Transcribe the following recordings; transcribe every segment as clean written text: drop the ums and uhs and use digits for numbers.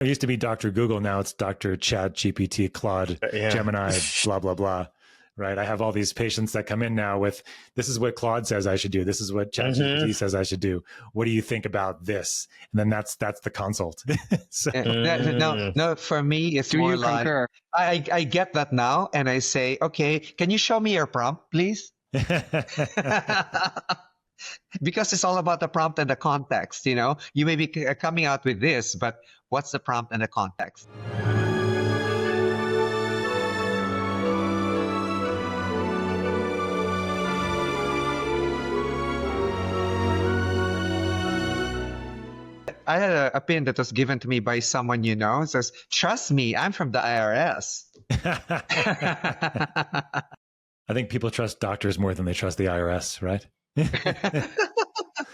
It used to be Dr. Google. Now it's Dr. ChatGPT, Claude, Gemini, blah, blah, blah. Right. I have all these patients that come in now with, this is what Claude says I should do. This is what ChatGPT says I should do. What do you think about this? And then that's the consult. So, No, for me, it's more like, I get that now. And I say, okay, can you show me your prompt, please? Because it's all about the prompt and the context. You may be coming out with this, but what's the prompt and the context? I had a pin that was given to me by someone It says, trust me, I'm from the IRS. I think people trust doctors more than they trust the IRS, right? I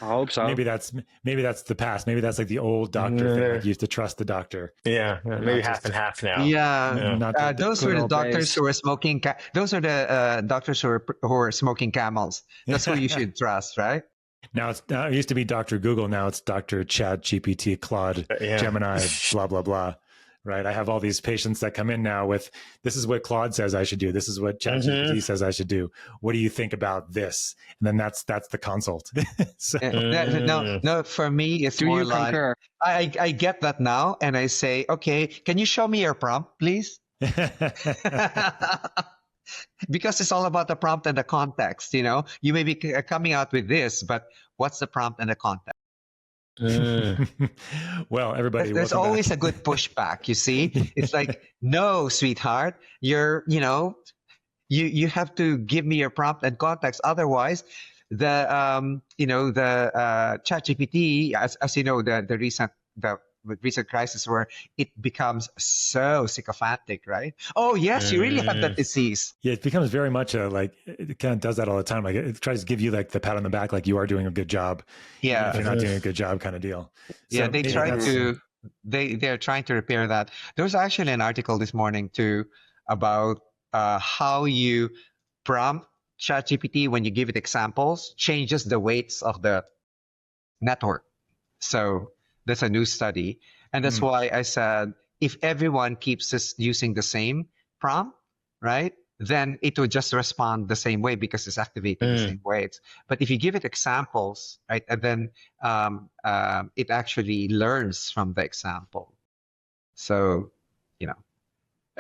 hope so. Maybe that's the past. Maybe that's like the old doctor thing. Like you used to trust the doctor. Yeah, maybe half and half now. Yeah, those were the doctors who were smoking. Those are the doctors who are smoking Camels. That's who you should trust, right? Now it used to be Dr. Google. Now it's Dr. ChatGPT, Claude, Gemini, blah, blah, blah. Right. I have all these patients that come in now with, this is what Claude says I should do. This is what ChatGPT says I should do. What do you think about this? And then that's the consult. So, no, for me, it's more like, I get that now. And I say, okay, can you show me your prompt, please? Because it's all about the prompt and the context. You may be coming out with this, but what's the prompt and the context? Well, everybody, there's always a good pushback. You see, it's like, no, sweetheart, you have to give me your prompt and context. Otherwise, the ChatGPT, as you know, the recent crisis where it becomes so sycophantic, right? Oh yes, you really have that disease. Yeah, it becomes very much it kind of does that all the time. Like it tries to give you like the pat on the back, like you are doing a good job. Yeah, if you're not doing a good job, kind of deal. So yeah, they're trying to repair that. There was actually an article this morning too about how you prompt ChatGPT when you give it examples changes the weights of the network. So that's a new study. And that's why I said, if everyone keeps using the same prompt, right, then it will just respond the same way because it's activating the same weights. But if you give it examples, right, and then it actually learns from the example. So,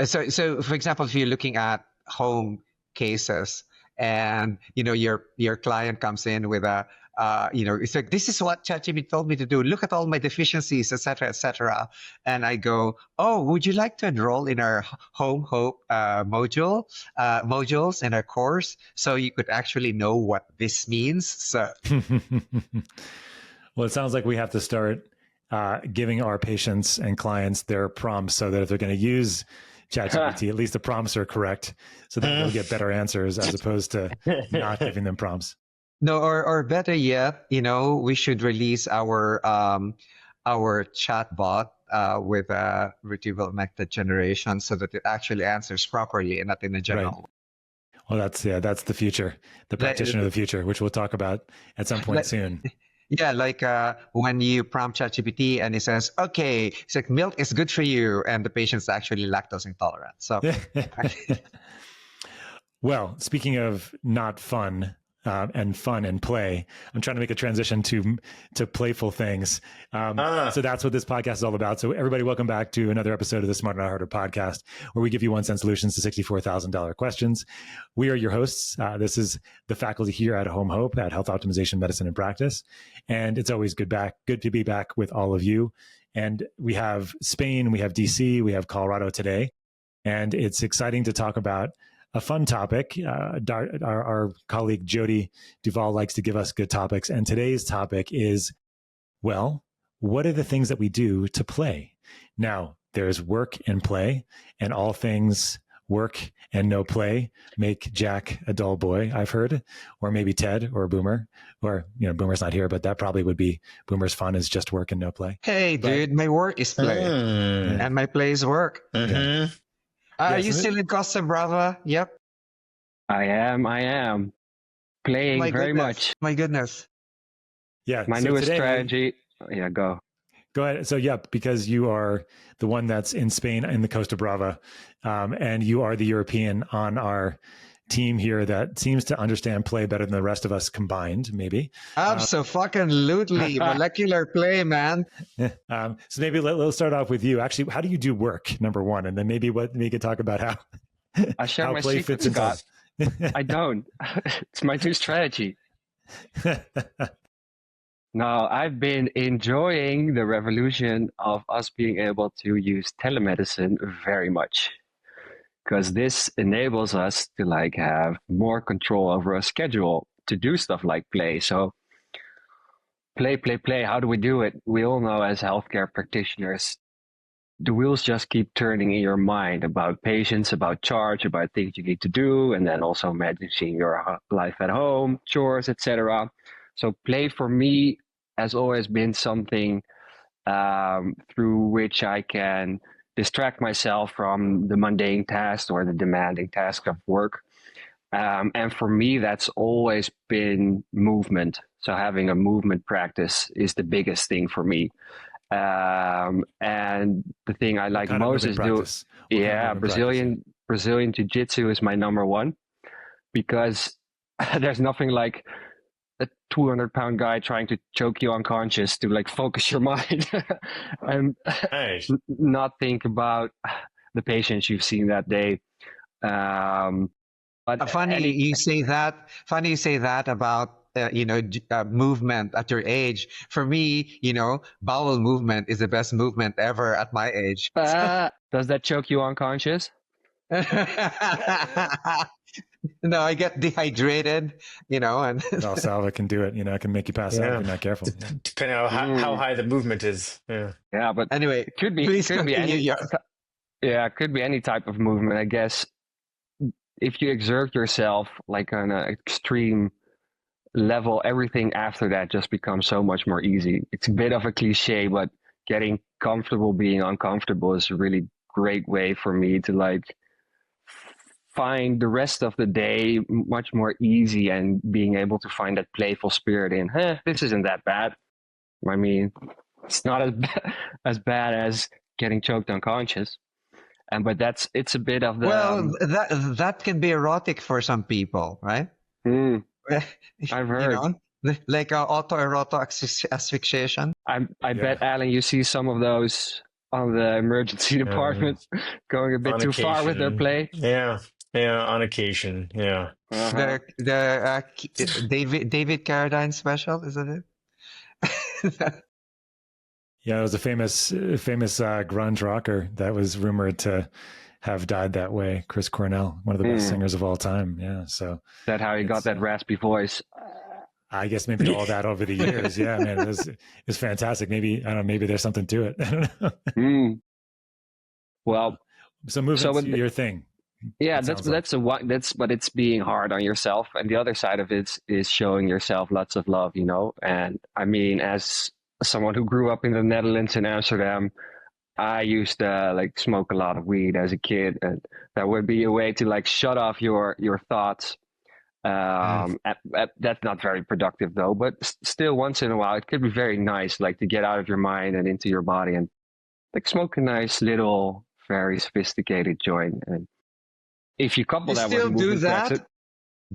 so for example, if you're looking at home cases and, your client comes in with a, it's like, this is what ChatGPT told me to do. Look at all my deficiencies, et cetera, et cetera. And I go, oh, would you like to enroll in our HOMeHOPe modules in our course so you could actually know what this means? So, well, it sounds like we have to start giving our patients and clients their prompts so that if they're going to use ChatGPT, at least the prompts are correct so that they'll get better answers as opposed to not giving them prompts. No, or better yet, we should release our chatbot with a retrieval method generation so that it actually answers properly and not in a general way. Well, that's the future, the practitioner of the future, which we'll talk about at some point soon. Yeah, like when you prompt ChatGPT and it says, okay, it's like milk is good for you, and the patient's actually lactose intolerant. So, well, speaking of not fun, and fun and play, I'm trying to make a transition to playful things. So that's what this podcast is all about. So everybody, welcome back to another episode of the Smarter Not Harder podcast, where we give you 1 cent solutions to $64,000 questions. We are your hosts. This is the faculty here at HOMeHOPE at Health Optimization, Medicine and Practice. And it's always good to be back with all of you. And we have Spain, we have DC, we have Colorado today. And it's exciting to talk about a fun topic. Our colleague Jody Duvall likes to give us good topics. And today's topic is, well, what are the things that we do to play? Now, there's work and play, and all things work and no play make Jack a dull boy, I've heard, or maybe Ted or Boomer, or, Boomer's not here, but that probably would be Boomer's fun is just work and no play. Hey, dude, my work is play and my play is work. Yeah. Are you still in Costa Brava? Yep. I am playing very much. My goodness. Yeah. My newest strategy. Yeah, go. Go ahead. So, yeah, because you are the one that's in Spain in the Costa Brava, and you are the European on our team here that seems to understand play better than the rest of us combined, maybe. Absolutely. Molecular play, man. So maybe let's start off with you. Actually, how do you do work, number one? And then maybe we could talk about how, I share how my play secrets, fits into God. I don't. It's my new strategy. No, I've been enjoying the revolution of us being able to use telemedicine very much. Because this enables us to like have more control over our schedule to do stuff like play. So play. How do we do it? We all know as healthcare practitioners, the wheels just keep turning in your mind about patients, about charge, about things you need to do, and then also managing your life at home, chores, etc. So play for me has always been something through which I can distract myself from the mundane task or the demanding task of work. And for me, that's always been movement. So having a movement practice is the biggest thing for me. And the thing I like most is Brazilian Jiu-jitsu is my number one, because there's nothing like a 200-pound guy trying to choke you unconscious to like focus your mind and Nice. not think about the patients you've seen that day. But Funny you say that about movement at your age. For me, bowel movement is the best movement ever at my age. Does that choke you unconscious? No, I get dehydrated, and Valsalva can do it. It can make you pass out if you're not careful. Depending on how high the movement is. Yeah, but anyway, it could be any type of movement, I guess. If you exert yourself like on an extreme level, everything after that just becomes so much more easy. It's a bit of a cliche, but getting comfortable being uncomfortable is a really great way for me to like find the rest of the day much more easy, and being able to find that playful spirit in, this isn't that bad. I mean, it's not as bad as getting choked unconscious. But it's a bit of the... Well, that can be erotic for some people, right? I've heard. Like autoerotic asphyxiation. I bet, Alan, you see some of those on the emergency department going a bit too far with their play. Yeah, on occasion, yeah. Uh-huh. The David Carradine special, isn't it? Yeah, it was a famous grunge rocker that was rumored to have died that way. Chris Cornell, one of the best singers of all time. Yeah, so is that how he got that raspy voice? I guess maybe all that over the years. Yeah, man, it was fantastic. Maybe I don't know. Maybe there's something to it. I don't know. Well, so moving to your thing. Yeah, but it's being hard on yourself, and the other side of it is showing yourself lots of love. And I mean, as someone who grew up in the Netherlands in Amsterdam, I used to like smoke a lot of weed as a kid, and that would be a way to like shut off your thoughts. That's not very productive though, but still once in a while it could be very nice, like to get out of your mind and into your body and like smoke a nice little, very sophisticated joint. And if you couple that with movement practice,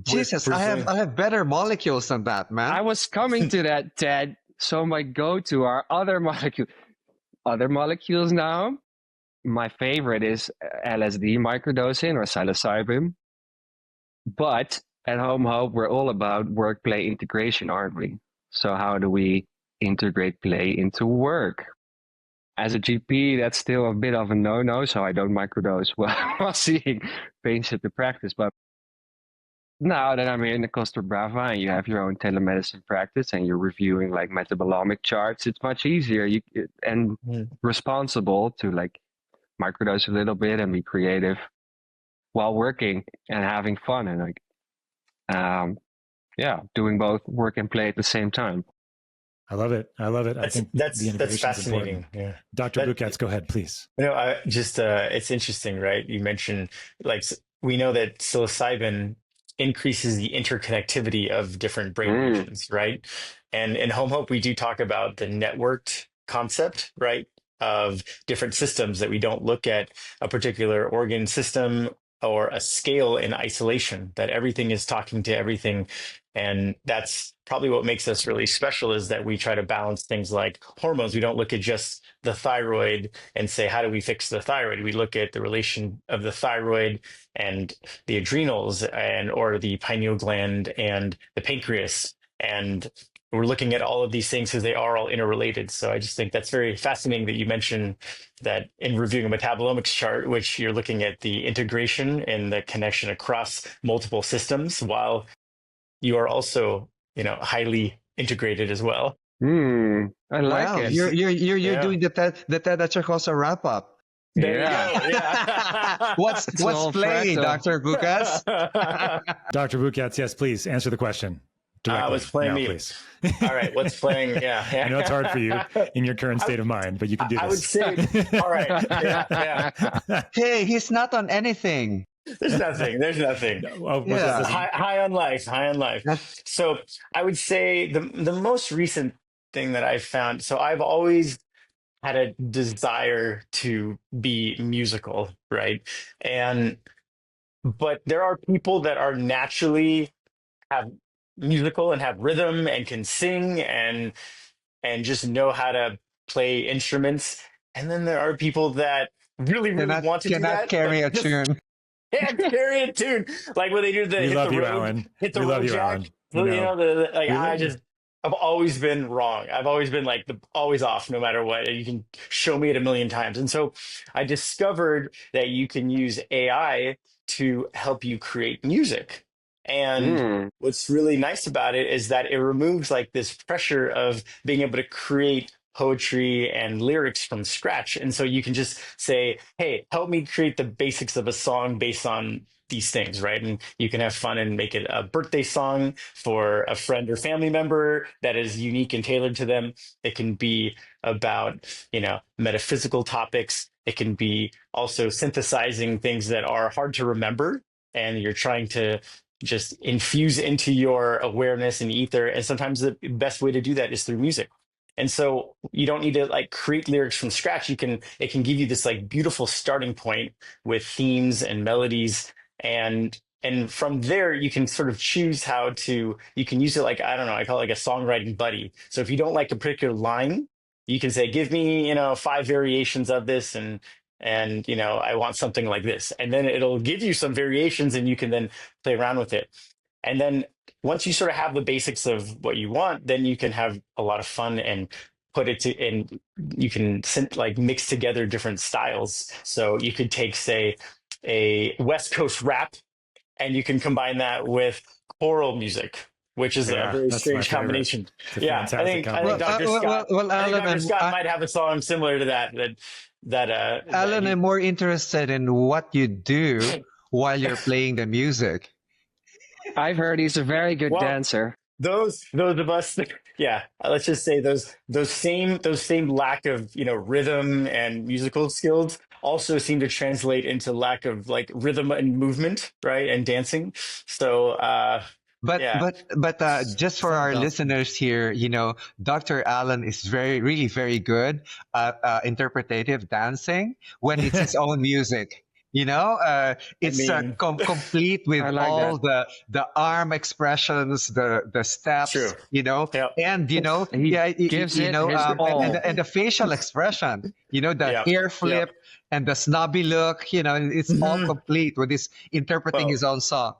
Jesus, I have better molecules than that, man. I was coming to that, Ted. So my go-to are other molecules now. My favorite is LSD microdosing or psilocybin. But at HOMeHOPE, we're all about work-play integration, aren't we? So how do we integrate play into work? As a GP, that's still a bit of a no-no, so I don't microdose while seeing patients to practice. But now that I'm here in the Costa Brava and you have your own telemedicine practice and you're reviewing like metabolomic charts, it's much easier and responsible to like microdose a little bit and be creative while working and having fun and like, doing both work and play at the same time. I love it. I think that's fascinating. Yeah. Dr. Bookatz, go ahead, please. It's interesting, right? You mentioned like we know that psilocybin increases the interconnectivity of different brain regions, right? And in HOMeHOPE, we do talk about the networked concept, right, of different systems, that we don't look at a particular organ system or a scale in isolation, that everything is talking to everything. And that's probably what makes us really special, is that we try to balance things like hormones. We don't look at just the thyroid and say, how do we fix the thyroid? We look at the relation of the thyroid and the adrenals, and or the pineal gland and the pancreas. And we're looking at all of these things because they are all interrelated. So I just think that's very fascinating that you mentioned that in reviewing a metabolomics chart, which you're looking at the integration and the connection across multiple systems, while you are also, highly integrated as well. I like it. You're doing the TED Achacoso wrap up. There you go. Yeah. What's playing, Dr. Bookatz? Dr. Bookatz, yes, please answer the question. What's playing me? Please. All right, what's playing? Yeah. I know it's hard for you in your current state of mind, but you can do this. I would say, all right. Yeah. Hey, he's not on anything. There's nothing. High on life. So I would say the most recent thing that I've found, so I've always had a desire to be musical, right? But there are people that are naturally have musical and have rhythm and can sing and just know how to play instruments. And then there are people that really want to do that. Cannot carry a tune. Yeah, carry a tune. Like when they do We love you, Alan. Hit the road jack. I've always been wrong. I've always been always off no matter what. And you can show me it a million times. And so I discovered that you can use AI to help you create music. And what's really nice about it is that it removes this pressure of being able to create poetry and lyrics from scratch. And so you can just say, hey, help me create the basics of a song based on these things, right? And you can have fun and make it a birthday song for a friend or family member that is unique and tailored to them. It can be about, metaphysical topics. It can be also synthesizing things that are hard to remember, and you're trying to just infuse into your awareness and ether. And sometimes the best way to do that is through music. And so you don't need to create lyrics from scratch. It can give you this beautiful starting point with themes and melodies. And from there, you can sort of choose you can use it I don't know, I call it a songwriting buddy. So if you don't like a particular line, you can say, give me, 5 variations of this. And I want something like this. And then it'll give you some variations and you can then play around with it. And then once you sort of have the basics of what you want, then you can have a lot of fun and and you can mix together different styles. So you could take, say, a West Coast rap, and you can combine that with choral music, which is a very strange combination. I think Dr. Scott might have a song similar to that. Alan, I'm more interested in what you do while you're playing the music. I've heard he's a very good dancer. Those of us, let's just say those same lack of rhythm and musical skills also seem to translate into lack of rhythm and movement, right, and dancing. So, just for our listeners here, Dr. Alan is really very good at interpretative dancing when it's his own music. It's complete with all the arm expressions, the steps, and he gives it and the facial expression, the hair flip and the snobby look, it's all complete with this interpreting his own song.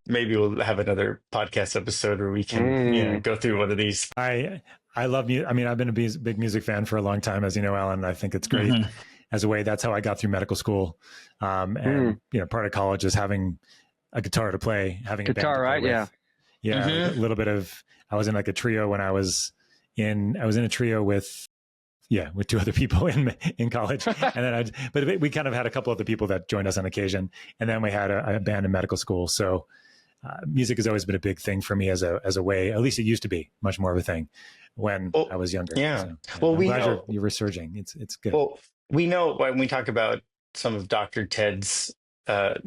Maybe we'll have another podcast episode where we can go through one of these. I love music. I mean, I've been a big music fan for a long time, as you know, Alan. I think it's great. As a way, that's how I got through medical school. And part of college is having a guitar to play, having a guitar, right? With. A little bit of. I was in a trio when I was in a trio with 2 other people in college, and then but we kind of had a couple other people that joined us on occasion, and then we had a band in medical school. So music has always been a big thing for me as a way. At least it used to be much more of a thing when I was younger. Yeah. So, I'm glad you're resurging. It's good. Well, we know when we talk about some of Dr. Ted's health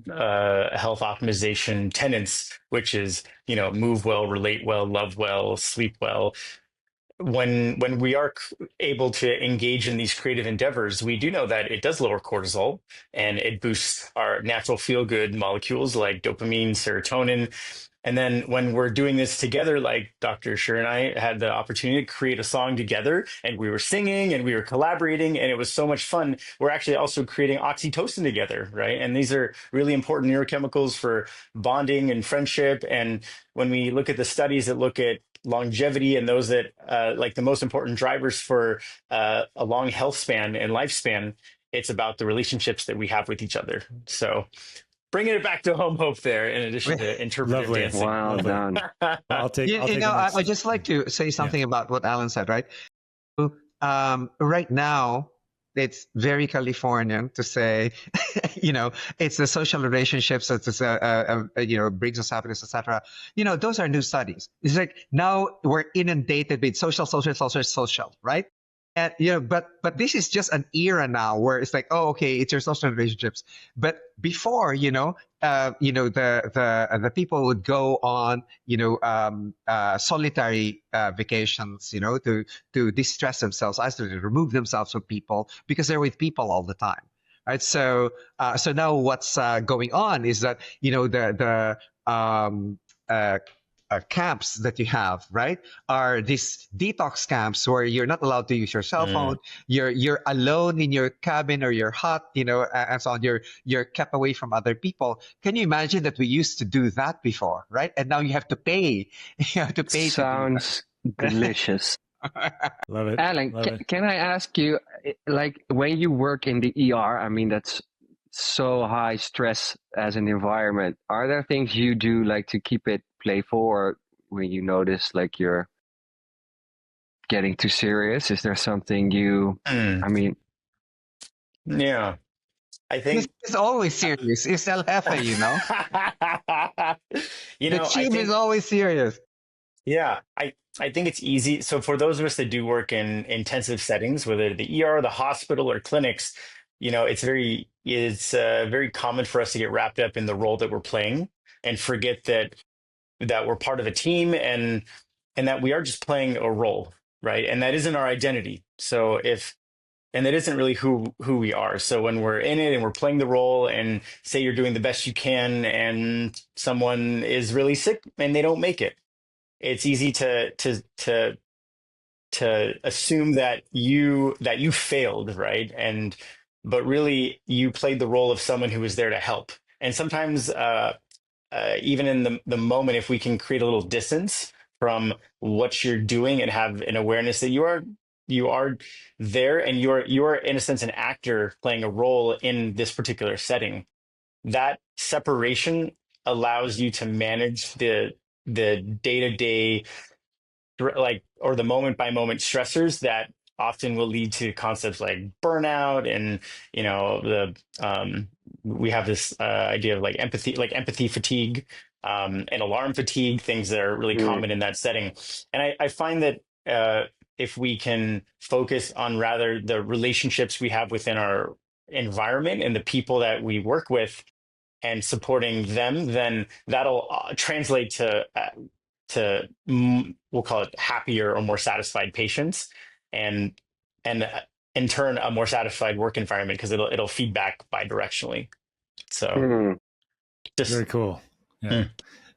optimization tenets, which is, move well, relate well, love well, sleep well. when we are able to engage in these creative endeavors, we do know that it does lower cortisol and it boosts our natural feel good molecules like dopamine, serotonin. And then when we're doing this together, like Dr. Sherr and I had the opportunity to create a song together, and we were singing and we were collaborating, and it was so much fun. We're actually also creating oxytocin together, right? And these are really important neurochemicals for bonding and friendship. And when we look at the studies that look at longevity and those that like the most important drivers for a long health span and lifespan, it's about the relationships that we have with each other. So bringing it back to HOMeHOPE there, in addition to interpretive Lovely. dancing. Well done. I'll take. I just like to say something about what Alan said, right? Right now, it's very Californian to say, it's the social relationships that brings us happiness, etc. Those are new studies. It's like now we're inundated with social, right? And but this is just an era now where it's like, oh, okay, it's your social relationships. But before, the people would go on, solitary vacations, to distress themselves, to remove themselves from people because they're with people all the time, right? So now what's going on is that camps that you have, right, are these detox camps where you're not allowed to use your cell phone. You're alone in your cabin or your hut, and so on. You're kept away from other people. Can you imagine that we used to do that before, right? And now you have to pay. You have to pay. Sounds delicious. Love it. Alan, can I ask you, like, when you work in the ER, I mean, that's so high stress as an environment. Are there things you do like to keep it playful, or when you notice like you're getting too serious? Is there something you, I mean? Yeah, I think it's always serious. It's El Jefe, the chief is always serious. Yeah, I think it's easy. So for those of us that do work in intensive settings, whether the ER, the hospital, or clinics, it's very common for us to get wrapped up in the role that we're playing and forget that we're part of a team and that we are just playing a role, right? And that isn't our identity. So and that isn't really who we are. So when we're in it and we're playing the role, and say you're doing the best you can and someone is really sick and they don't make it, it's easy to assume that you failed, right? But really you played the role of someone who was there to help. And sometimes even in the moment, if we can create a little distance from what you're doing and have an awareness that you are there and you're in a sense an actor playing a role in this particular setting, that separation allows you to manage the day-to-day, or the moment by moment stressors that often will lead to concepts like burnout and we have this idea of like empathy fatigue and alarm fatigue, things that are really common in that setting. And I find that if we can focus on rather the relationships we have within our environment and the people that we work with and supporting them, then that'll translate to we'll call it happier or more satisfied patients, and in turn a more satisfied work environment, because it'll feedback bi-directionally. So very cool. Yeah.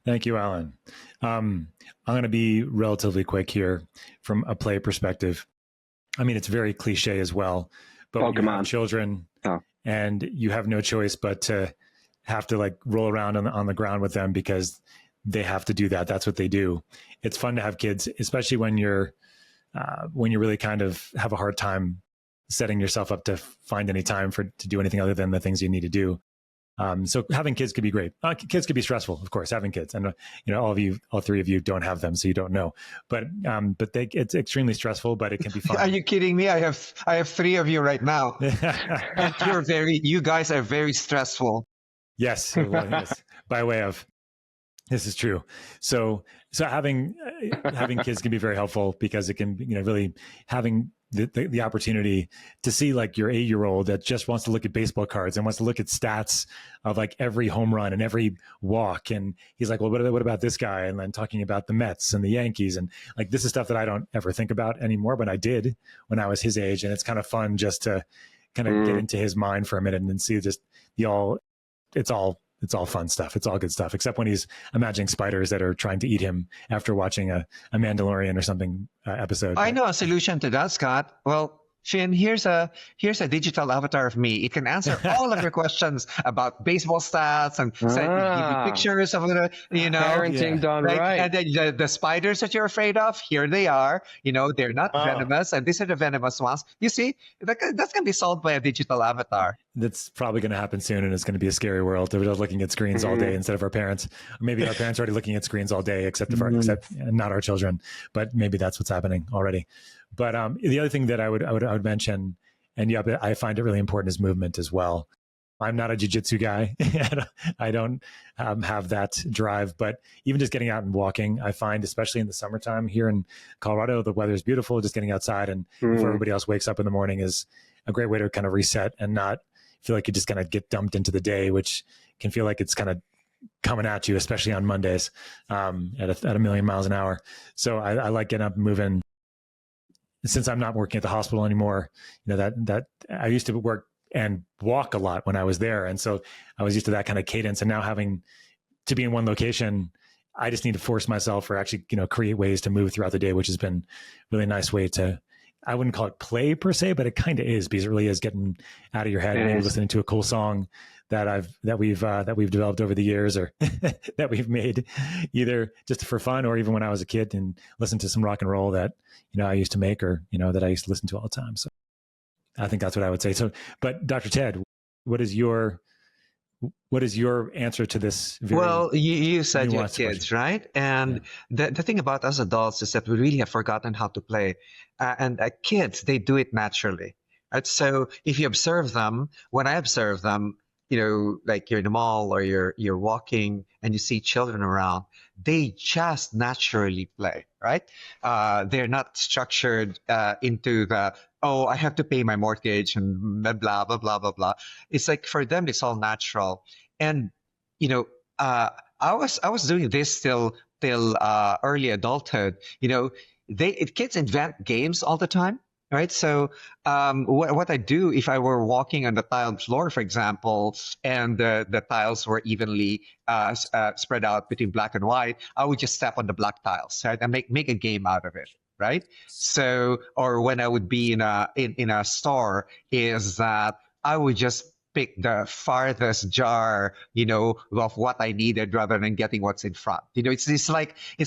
Thank you, Alan. I'm going to be relatively quick here from a play perspective. I mean, it's very cliche as well, but when you have children and you have no choice but to have to like roll around on the ground with them because they have to do that. That's what they do. It's fun to have kids, especially when you really kind of have a hard time setting yourself up to find any time to do anything other than the things you need to do. So having kids could be great. Kids could be stressful, of course, having kids. And, all three of you don't have them, so you don't know. But it's extremely stressful, but it can be fun. Are you kidding me? I have three of you right now. And you guys are very stressful. Yes. Yes. By way of, this is true. So having kids can be very helpful because it can, really having the opportunity to see like your 8-year-old that just wants to look at baseball cards and wants to look at stats of like every home run and every walk. And he's like, well, what about this guy? And then talking about the Mets and the Yankees. And like, this is stuff that I don't ever think about anymore, but I did when I was his age. And it's kind of fun just to kind of get into his mind for a minute and then see just it's all fun stuff. It's all good stuff, except when he's imagining spiders that are trying to eat him after watching a Mandalorian or something episode. I know a solution to that, Scott. Well, Finn, here's a digital avatar of me. It can answer all of your questions about baseball stats and give you pictures of the, parenting done right. And then the spiders that you're afraid of, here they are. They're not venomous, and these are the venomous ones. You see, that's going to be solved by a digital avatar. That's probably going to happen soon, and it's going to be a scary world. We're just looking at screens all day instead of our parents. Or maybe our parents are already looking at screens all day, except not our children. But maybe that's what's happening already. But the other thing that I would mention, and I find it really important, is movement as well. I'm not a jiu-jitsu guy. I don't have that drive, but even just getting out and walking, I find, especially in the summertime here in Colorado, the weather is beautiful. Just getting outside and before everybody else wakes up in the morning is a great way to kind of reset and not feel like you just kind of get dumped into the day, which can feel like it's kind of coming at you, especially on Mondays at a million miles an hour. So I like getting up and moving. Since I'm not working at the hospital anymore, that I used to work and walk a lot when I was there. And so I was used to that kind of cadence, and now having to be in one location, I just need to force myself or actually, create ways to move throughout the day, which has been a really nice way to, I wouldn't call it play per se, but it kind of is, because it really is getting out of your head and maybe listening to a cool song that we've developed over the years, or that we've made either just for fun or even when I was a kid, and listen to some rock and roll that, I used to make, or, that I used to listen to all the time. So I think that's what I would say. So, but Dr. Ted, what is your answer to this? Well, you said you have kids, question, right? And the thing about us adults is that we really have forgotten how to play. And kids, they do it naturally. Right? So if you observe them, when I observe them, like you're in the mall or you're walking and you see children around, they just naturally play, right? They're not structured into the, I have to pay my mortgage and blah, blah, blah, blah, blah. It's like for them, it's all natural. And, I was doing this till early adulthood. Kids invent games all the time. Right. So what I do, if I were walking on the tiled floor, for example, and the tiles were evenly spread out between black and white, I would just step on the black tiles, right, and make a game out of it. Right. So, or when I would be in a store, is that I would just pick the farthest jar, of what I needed rather than getting what's in front. It's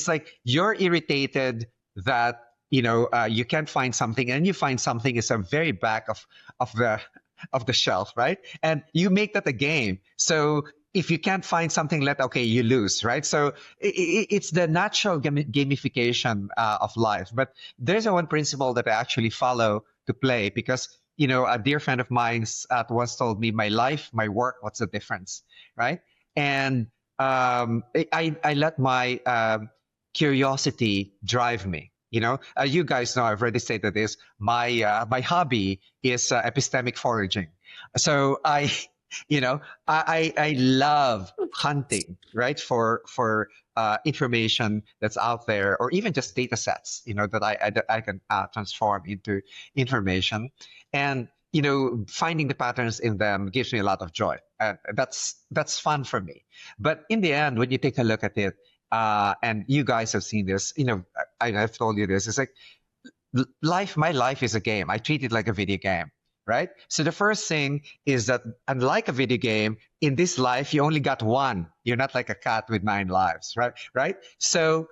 like you're irritated that you can't find something, and you find something is a very back of the shelf, right? And you make that a game. So if you can't find something, you lose, right? So it's the natural gamification of life. But there's one principle that I actually follow to play, because a dear friend of mine once told me, my life, my work, what's the difference, right? And I let my curiosity drive me. You guys know, I've already stated this. My hobby is epistemic foraging. So I love hunting, right, for information that's out there, or even just data sets, that I can transform into information, and finding the patterns in them gives me a lot of joy, and that's fun for me. But in the end, when you take a look at it, and you guys have seen this, I've told you this, it's like my life is a game. I treat it like a video game, right? So the first thing is that, unlike a video game, in this life, you only got one. You're not like a cat with 9 lives, right? So,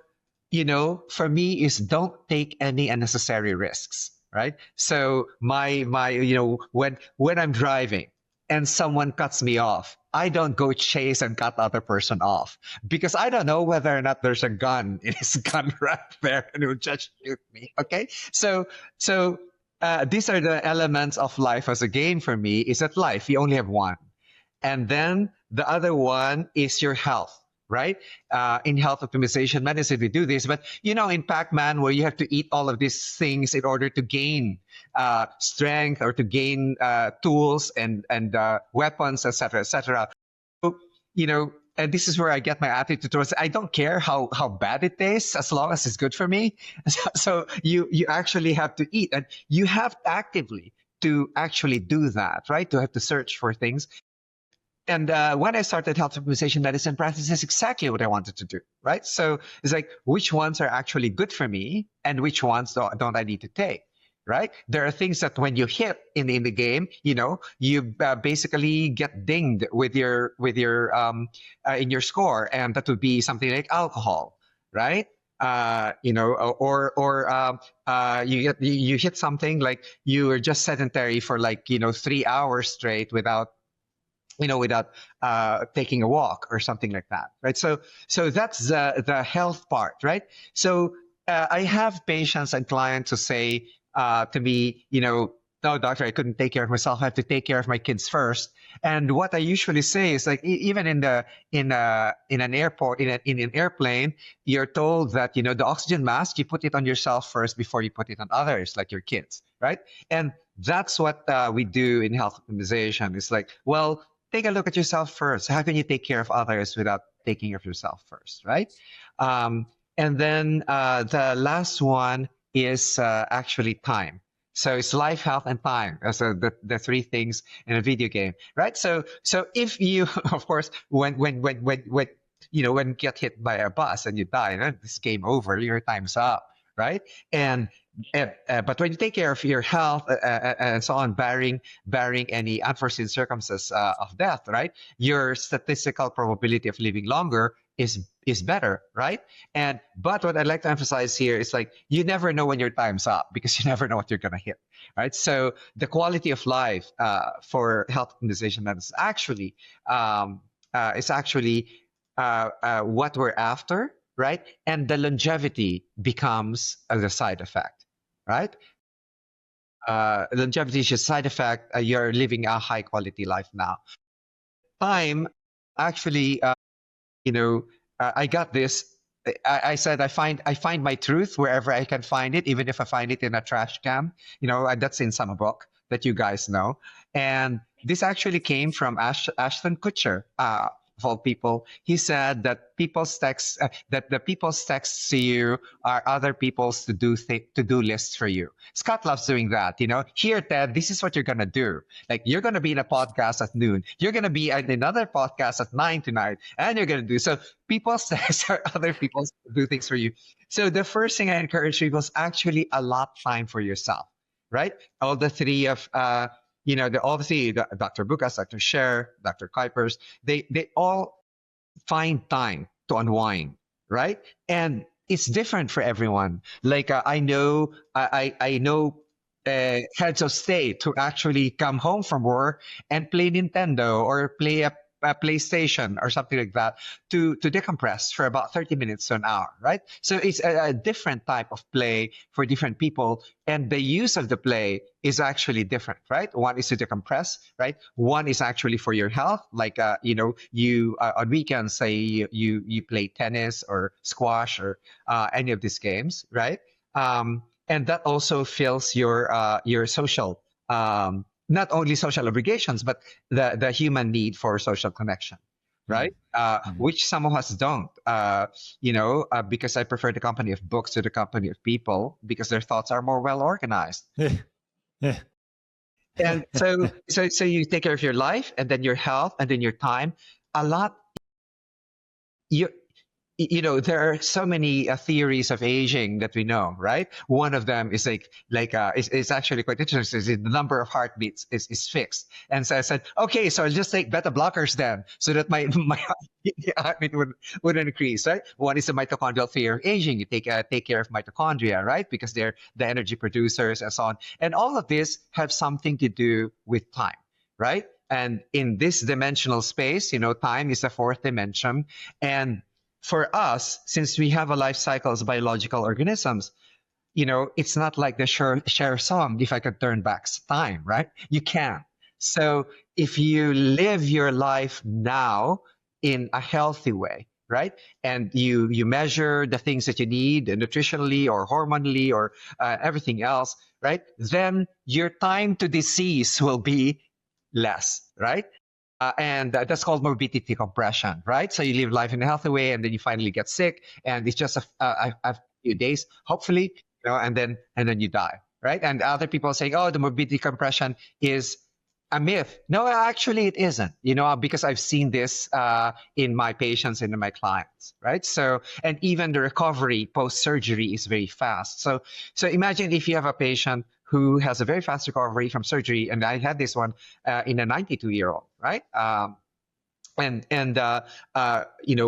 for me is don't take any unnecessary risks, right? So when I'm driving and someone cuts me off, I don't go chase and cut the other person off, because I don't know whether or not there's a gun in his gun rack there and it will just shoot me. Okay. So these are the elements of life as a game for me, is that life, you only have one. And then the other one is your health, right? In health optimization medicine, we do this, but in Pac-Man, where you have to eat all of these things in order to gain strength or to gain tools and weapons, etc., etc. So, and this is where I get my attitude towards it. I don't care how bad it tastes as long as it's good for me. So you actually have to eat, and you have actively to actually do that, right? To have to search for things. And when I started health optimization medicine practice, is exactly what I wanted to do, right? So it's like, which ones are actually good for me and which ones don't I need to take? Right? There are things that when you hit in the game, you basically get dinged with your in your score, and that would be something like alcohol, right? You hit something like you are just sedentary for 3 hours straight without taking a walk or something like that, right? So that's the health part, right? So I have patients and clients who say to me, no, doctor, I couldn't take care of myself. I have to take care of my kids first. And what I usually say is like, even in an airport, in an airplane, you're told that, the oxygen mask, you put it on yourself first before you put it on others, like your kids, right? And that's what we do in health optimization. It's like, well, take a look at yourself first. How can you take care of others without taking care of yourself first, right? And then the last one is actually time. So it's life, health, and time. So the three things in a video game, right? So if you, of course, when you get hit by a bus and you die, it's game over. Your time's up, right? But when you take care of your health and so on, barring any unforeseen circumstances of death, right? Your statistical probability of living longer is better, right? But what I'd like to emphasize here is like, you never know when your time's up because you never know what you're going to hit, right? So the quality of life for health optimization methods is actually what we're after, right? And the longevity becomes the side effect, right? Longevity is just side effect. You're living a high quality life now. Time, actually, I got this. I said I find my truth wherever I can find it, even if I find it in a trash can. That's in some book that you guys know. And this actually came from Ashton Kutcher, of all people. He said that people's texts, that the people's texts to you are other people's to-do lists for you. Scott loves doing that. Here, Ted, this is what you're gonna do. Like, you're gonna be in a podcast at noon. You're gonna be in another podcast at 9 tonight, and you're gonna do so. People's texts are other people's to do things for you. So the first thing I encourage people is actually allot time for yourself, right? All the three of obviously Dr. Bookatz, Dr. Sherr, Dr. Kuipers, they all find time to unwind, right? And it's different for everyone. Like I know heads of state who actually come home from work and play Nintendo or play a PlayStation or something like that to decompress for about 30 minutes to an hour, right? So it's a different type of play for different people, and the use of the play is actually different, right? One is to decompress, right? One is actually for your health, like you on weekends, say you play tennis or squash or any of these games, right? And that also fills your social. Not only social obligations, but the human need for social connection, right? Which some of us don't, because I prefer the company of books to the company of people because their thoughts are more well organized. And so you take care of your life and then your health and then your time. A lot, there are so many theories of aging that we know, right? One of them is it's actually quite interesting. The number of heartbeats is fixed. And so I said, okay, so I'll just take beta blockers then, so that my heartbeat would increase, right? One is the mitochondrial theory of aging. You take care of mitochondria, right? Because they're the energy producers and so on. And all of this have something to do with time, right? And in this dimensional space, time is the fourth dimension. And for us, since we have a life cycle as biological organisms, it's not like the Sherr song, if I could turn back time, right? You can. So if you live your life now in a healthy way, right? And you measure the things that you need nutritionally or hormonally or everything else, right? Then your time to disease will be less, right? And that's called morbidity compression, right? So you live life in a healthy way, and then you finally get sick, and it's just a few days, hopefully, and then you die, right? And other people saying, "Oh, the morbidity compression is a myth." No, actually, it isn't. Because I've seen this in my patients and in my clients, right? So, and even the recovery post surgery is very fast. So imagine if you have a patient who has a very fast recovery from surgery, and I had this one in a 92-year-old, right?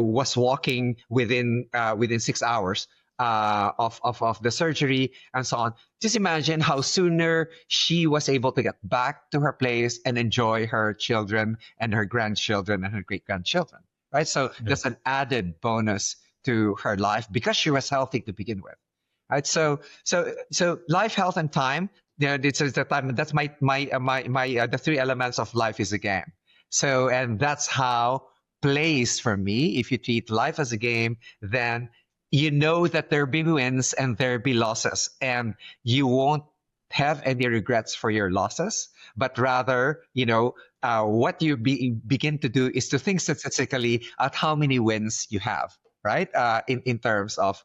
Was walking within 6 hours of the surgery and so on. Just imagine how sooner she was able to get back to her place and enjoy her children and her grandchildren and her great-grandchildren, right? So that's an added bonus to her life because she was healthy to begin with. Right, so life, health, and time. This is the time. That's my the three elements of life is a game. So, and that's how plays for me. If you treat life as a game, then you know that there'll be wins and there'll be losses, and you won't have any regrets for your losses. But rather, what you begin to do is to think statistically at how many wins you have. Right, in terms of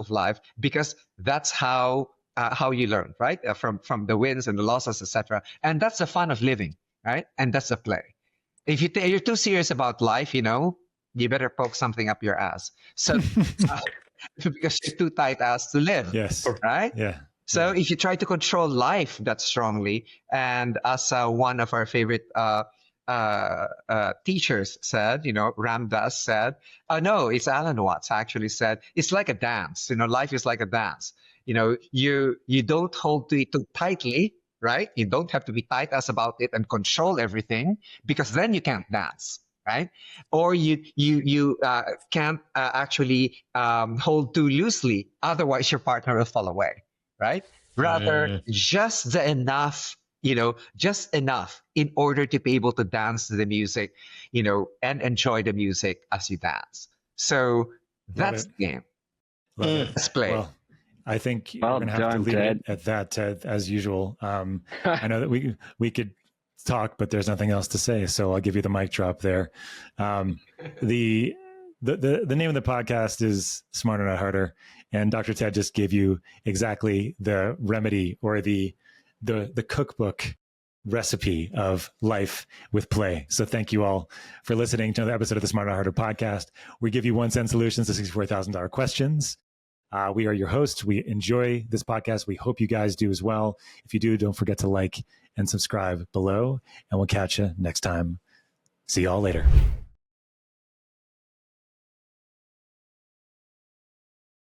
life, because that's how you learn, right? From the wins and the losses, etc. And that's the fun of living, right? And that's the play. If you're too serious about life, you better poke something up your ass. So because you're too tight ass to live. Yes. Right. Yeah. So if you try to control life that strongly, and as one of our favorite teachers said, Ram Dass said, no, it's Alan Watts actually said, it's like a dance. Life is like a dance. You don't hold to it too tightly, right? You don't have to be tight as about it and control everything, because then you can't dance, right? Or you can't actually hold too loosely, otherwise your partner will fall away, right? Rather, just the enough. Just enough in order to be able to dance to the music, and enjoy the music as you dance. So that's the game. Let's play. Well, I think we're going to have to leave it at that, Ted, as usual. I know that we could talk, but there's nothing else to say, so I'll give you the mic drop there. The name of the podcast is Smarter Not Harder, and Dr. Ted just gave you exactly the remedy or the cookbook recipe of life with play. So thank you all for listening to another episode of the Smarter Not Harder podcast. We give you 1 cent solutions to $64,000 questions. We are your hosts. We enjoy this podcast. We hope you guys do as well. If you do, don't forget to like and subscribe below, and we'll catch you next time. See y'all later.